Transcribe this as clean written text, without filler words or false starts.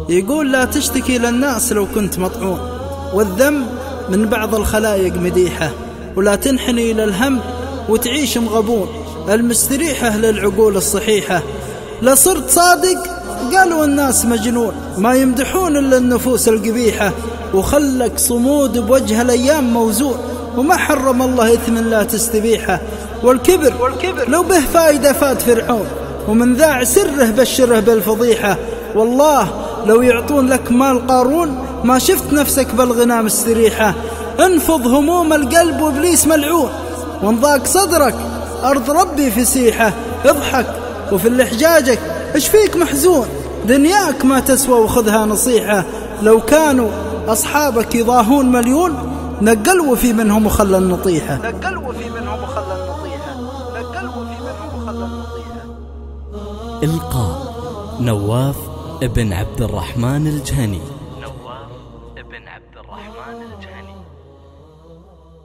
يقول لا تشتكي للناس لو كنت مطعون، والذنب من بعض الخلايق مديحة، ولا تنحني إلى الهم وتعيش مغبون، المستريحة للعقول الصحيحة. لصرت صادق قالوا الناس مجنون، ما يمدحون إلا النفوس القبيحة، وخلك صمود بوجه الأيام موزون، وما حرم الله إثم لا تستبيحه. والكبر لو به فايدة فات فرعون، ومن ذاع سره بشره بالفضيحة. والله لو يعطون لك مال قارون، ما شفت نفسك بالغنى مستريحة. انفض هموم القلب وإبليس ملعون، وانضاق صدرك أرض ربي فسيحة. اضحك وفي اللي حجاجك ايش فيك محزون، دنياك ما تسوى وخذها نصيحة. لو كانوا أصحابك يضاهون مليون، نقلوا في منهم وخلى النطيحة. إلقاء نواف ابن عبد الرحمن الجهني.